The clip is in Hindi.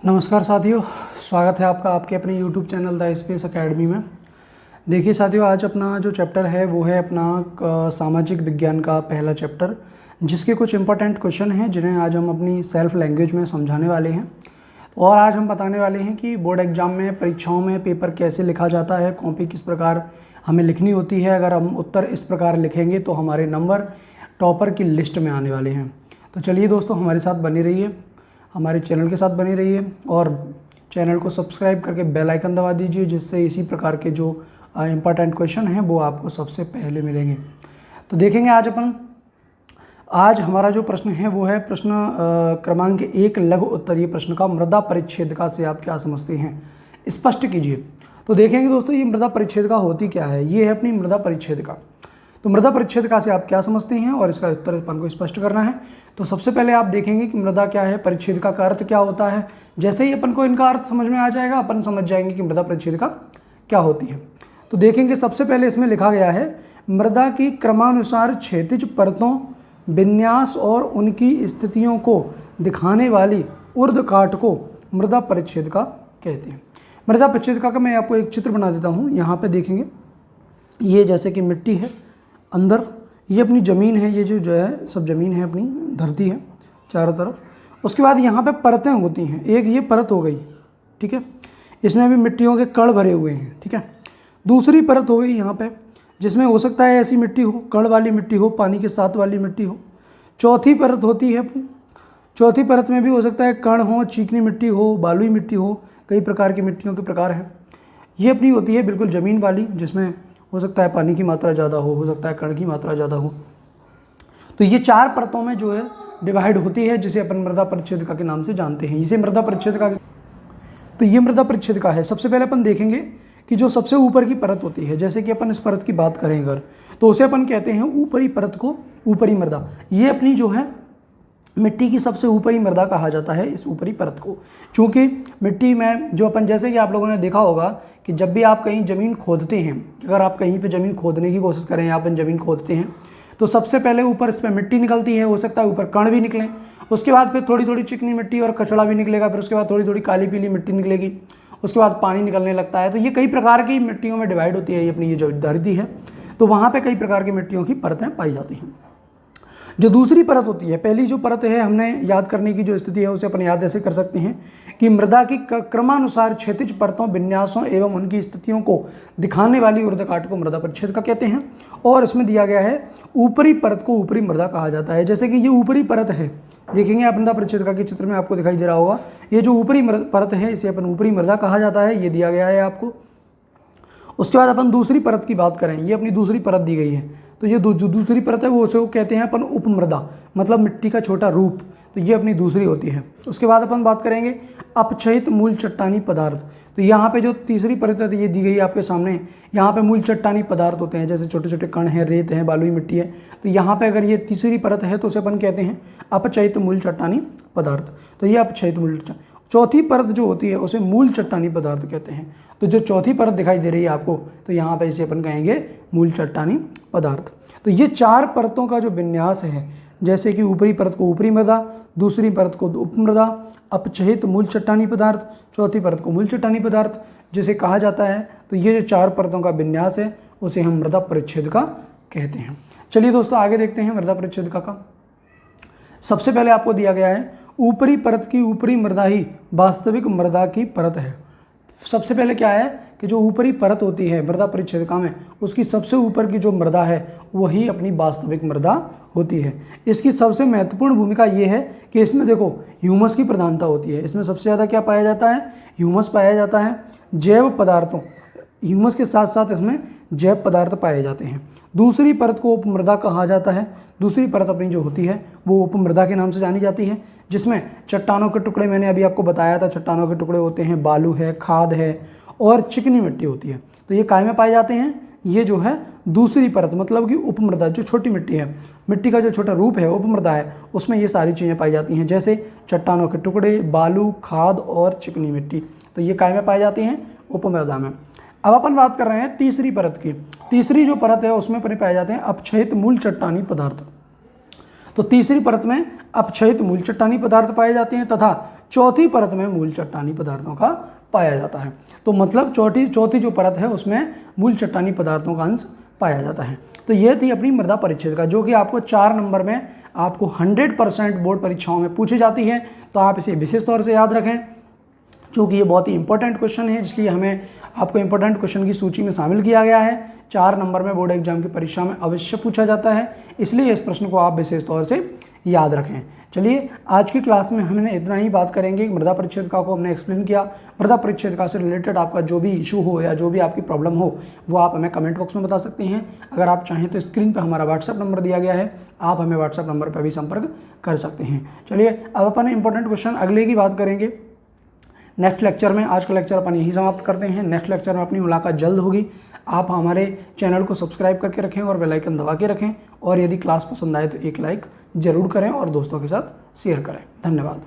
नमस्कार साथियों, स्वागत है आपका आपके अपने YouTube channel the space academy में। देखिए साथियों, आज अपना जो चैप्टर है वो है अपना सामाजिक विज्ञान का पहला चैप्टर, जिसके कुछ इंपॉर्टेंट क्वेश्चन हैं जिन्हें आज हम अपनी सेल्फ लैंग्वेज में समझाने वाले हैं। और आज हम बताने वाले हैं कि बोर्ड एग्जाम में, परीक्षाओं में पेपर कैसे लिखा जाता है, कॉपी किस प्रकार हमें लिखनी होती है। अगर हम उत्तर इस प्रकार लिखेंगे तो हमारे नंबर टॉपर की लिस्ट में आने वाले हैं। तो चलिए दोस्तों, हमारे साथ बने रहिए, हमारे चैनल के साथ बने रहिए और चैनल को सब्सक्राइब करके बेल आइकन दबा दीजिए, जिससे इसी प्रकार के जो इम्पोर्टेंट क्वेश्चन हैं वो आपको सबसे पहले मिलेंगे। तो देखेंगे आज हमारा जो प्रश्न है वो है प्रश्न क्रमांक 1 लघु उत्तरीय प्रश्न का मृदा परिच्छेदिका से आप क्या समझते हैं, स्पष्ट कीजिए। तो देखेंगे दोस्तों, ये मृदा परिच्छेदिका होती क्या है। ये है अपनी मृदा परिच्छेदिका। तो मृदा परिच्छेदिका से आप क्या समझते हैं और इसका उत्तर अपन को स्पष्ट करना है। तो सबसे पहले आप देखेंगे कि मृदा क्या है, परिच्छेदिका का अर्थ क्या होता है। जैसे ही अपन को इनका अर्थ समझ में आ जाएगा, अपन समझ जाएंगे कि मृदा परिच्छेदिका क्या होती है। तो देखेंगे, सबसे पहले इसमें लिखा गया है मृदा की क्रमानुसार क्षैतिज परतों, विन्यास और उनकी स्थितियों को दिखाने वाली ऊर्ध्वकाट को मृदा परिच्छेदिका कहते हैं। मृदा परिच्छेदिका का मैं आपको एक चित्र बना देता हूँ। यहाँ पे देखेंगे, ये जैसे कि मिट्टी है अंदर, ये अपनी ज़मीन है, ये जो है सब ज़मीन है, अपनी धरती है चारों तरफ। उसके बाद यहाँ पे परतें होती हैं। एक ये परत हो गई, ठीक है, इसमें भी मिट्टियों के कण भरे हुए हैं, ठीक है। दूसरी परत हो गई यहाँ पे, जिसमें हो सकता है ऐसी मिट्टी हो, कण वाली मिट्टी हो, पानी के साथ वाली मिट्टी हो। चौथी परत होती है अपनी, चौथी परत में भी हो सकता है कण हो, चीकनी मिट्टी हो, बालुई मिट्टी हो, कई प्रकार की मिट्टियों के प्रकार हैं। ये अपनी होती है बिल्कुल ज़मीन वाली, जिसमें हो सकता है पानी की मात्रा ज़्यादा हो सकता है कण की मात्रा ज़्यादा हो। तो ये 4 परतों में जो है डिवाइड होती है, जिसे अपन मृदा परिच्छेदिका के नाम से जानते हैं। इसे मृदा परिच्छेदिका, तो ये मृदा परिच्छेदिका है। सबसे पहले अपन देखेंगे कि जो सबसे ऊपर की परत होती है, जैसे कि अपन इस परत की बात करें अगर, तो उसे अपन कहते हैं ऊपरी परत को ऊपरी मृदा। ये अपनी जो है मिट्टी की सबसे ऊपरी मृदा कहा जाता है इस ऊपरी परत को। चूँकि मिट्टी में जो अपन, जैसे कि आप लोगों ने देखा होगा कि जब भी आप कहीं ज़मीन खोदते हैं, अगर आप कहीं पे ज़मीन खोदने की कोशिश करें या अपन ज़मीन खोदते हैं, तो सबसे पहले ऊपर इस पर मिट्टी निकलती है। हो सकता है ऊपर कण भी निकलें, उसके बाद फिर थोड़ी थोड़ी चिकनी मिट्टी और कचड़ा भी निकलेगा, फिर उसके बाद थोड़ी थोड़ी काली पीली मिट्टी निकलेगी, उसके बाद पानी निकलने लगता है। तो ये कई प्रकार की मिट्टियों में डिवाइड होती है। ये अपनी ये जो धरती है, तो वहाँ पर कई प्रकार की मिट्टियों की परतें पाई जाती हैं। जो दूसरी परत होती है, पहली जो परत है हमने याद करने की जो स्थिति है उसे अपन याद ऐसे कर सकते हैं कि मृदा की क्रमानुसार क्षैतिज परतों, विन्यासों एवं उनकी स्थितियों को दिखाने वाली ऊर्ध्वकाट को मृदा परिच्छेदिका कहते हैं। और इसमें दिया गया है ऊपरी परत को ऊपरी मृदा कहा जाता है। जैसे कि ये ऊपरी परत है, देखेंगे आप मृदा परिच्छेदिका के चित्र में आपको दिखाई दे रहा होगा, ये जो ऊपरी परत है इसे अपन ऊपरी मृदा कहा जाता है, ये दिया गया है आपको। उसके बाद अपन दूसरी परत की बात करें, ये अपनी दूसरी परत दी गई है। तो ये जो दूसरी परत है वो उसे कहते हैं अपन उपमृदा, मतलब मिट्टी का छोटा रूप। तो ये अपनी दूसरी होती है। उसके बाद अपन बात करेंगे अपक्षयित मूल चट्टानी पदार्थ। तो यहाँ पे जो तीसरी परत है ये दी गई है आपके सामने। यहाँ पे मूल चट्टानी पदार्थ होते हैं, जैसे छोटे छोटे कण हैं, रेत है, बालुई मिट्टी है। तो यहाँ पे अगर ये तीसरी परत है तो उसे अपन कहते हैं अपक्षयित मूल चट्टानी पदार्थ। तो ये अपक्षयित मूल। चौथी परत जो होती है उसे मूल चट्टानी पदार्थ कहते हैं। तो जो चौथी परत दिखाई दे रही है आपको, तो यहाँ पे इसे अपन कहेंगे मूल चट्टानी पदार्थ। तो ये 4 परतों का जो विन्यास है, जैसे कि ऊपरी परत को ऊपरी मृदा, दूसरी परत को उपमृदा, अपक्षयित मूल चट्टानी पदार्थ, चौथी परत को मूल चट्टानी पदार्थ जिसे कहा जाता है। तो ये जो 4 परतों का विन्यास है उसे हम मृदा परिच्छेदिका कहते हैं। चलिए दोस्तों, आगे देखते हैं मृदा परिच्छेदिका का। सबसे पहले आपको दिया गया है ऊपरी परत की ऊपरी मृदा ही वास्तविक मृदा की परत है। सबसे पहले क्या है कि जो ऊपरी परत होती है मृदा परिच्छेदिका में, उसकी सबसे ऊपर की जो मृदा है वही अपनी वास्तविक मृदा होती है। इसकी सबसे महत्वपूर्ण भूमिका ये है कि इसमें देखो ह्यूमस की प्रधानता होती है। इसमें सबसे ज़्यादा क्या पाया जाता है, ह्यूमस पाया जाता है। जैव पदार्थों, ह्यूमस के साथ साथ इसमें जैव पदार्थ पाए जाते हैं। दूसरी परत को उपमृदा कहा जाता है। दूसरी परत अपनी जो होती है वो उपमृदा के नाम से जानी जाती है, जिसमें चट्टानों के टुकड़े, मैंने अभी आपको बताया था, चट्टानों के टुकड़े होते हैं, बालू है, खाद है और चिकनी मिट्टी होती है। तो ये काय में पाए जाते हैं, ये जो है दूसरी परत, मतलब कि उपमृदा, जो छोटी मिट्टी है, मिट्टी का जो छोटा रूप है उपमृदा है, उसमें ये सारी चीज़ें पाई जाती हैं, जैसे चट्टानों के टुकड़े, बालू, खाद और चिकनी मिट्टी। तो ये काय में पाई जाती हैं, उपमृदा में। अब अपन बात कर रहे हैं तीसरी परत की। तीसरी जो परत है उसमें पाए जाते हैं अपक्षयित मूल चट्टानी पदार्थ। तो तीसरी परत में अपक्षयित मूल चट्टानी पदार्थ पाए जाते हैं तथा चौथी परत में मूल चट्टानी पदार्थों का पाया जाता है। तो मतलब चौथी जो परत है उसमें मूल चट्टानी पदार्थों का अंश पाया जाता है। तो ये थी अपनी मृदा परिच्छेद का, जो कि आपको 4 नंबर में आपको 100% बोर्ड परीक्षाओं में पूछी जाती है। तो आप इसे विशेष तौर से याद रखें, क्योंकि ये बहुत ही इंपॉर्टेंट क्वेश्चन है, जिसलिए हमें आपको इंपॉर्टेंट क्वेश्चन की सूची में शामिल किया गया है। 4 नंबर में बोर्ड एग्जाम की परीक्षा में अवश्य पूछा जाता है, इसलिए इस प्रश्न को आप विशेष तौर से याद रखें। चलिए आज की क्लास में हमने इतना ही बात करेंगे। मृदा परिच्छेदिका को हमने एक्सप्लेन किया। मृदा परिच्छेदिका से रिलेटेड आपका जो भी इशू हो या जो भी आपकी प्रॉब्लम हो वो आप हमें कमेंट बॉक्स में बता सकते हैं। अगर आप चाहें तो स्क्रीन पर हमारा व्हाट्सएप नंबर दिया गया है, आप हमें व्हाट्सएप नंबर पर भी संपर्क कर सकते हैं। चलिए अब अपन इंपॉर्टेंट क्वेश्चन अगले की बात करेंगे नेक्स्ट लेक्चर में। आज का लेक्चर अपन यही समाप्त करते हैं। नेक्स्ट लेक्चर में अपनी मुलाकात जल्द होगी। आप हमारे चैनल को सब्सक्राइब करके रखें और बेल आइकन दबा के रखें, और यदि क्लास पसंद आए तो एक लाइक ज़रूर करें और दोस्तों के साथ शेयर करें। धन्यवाद।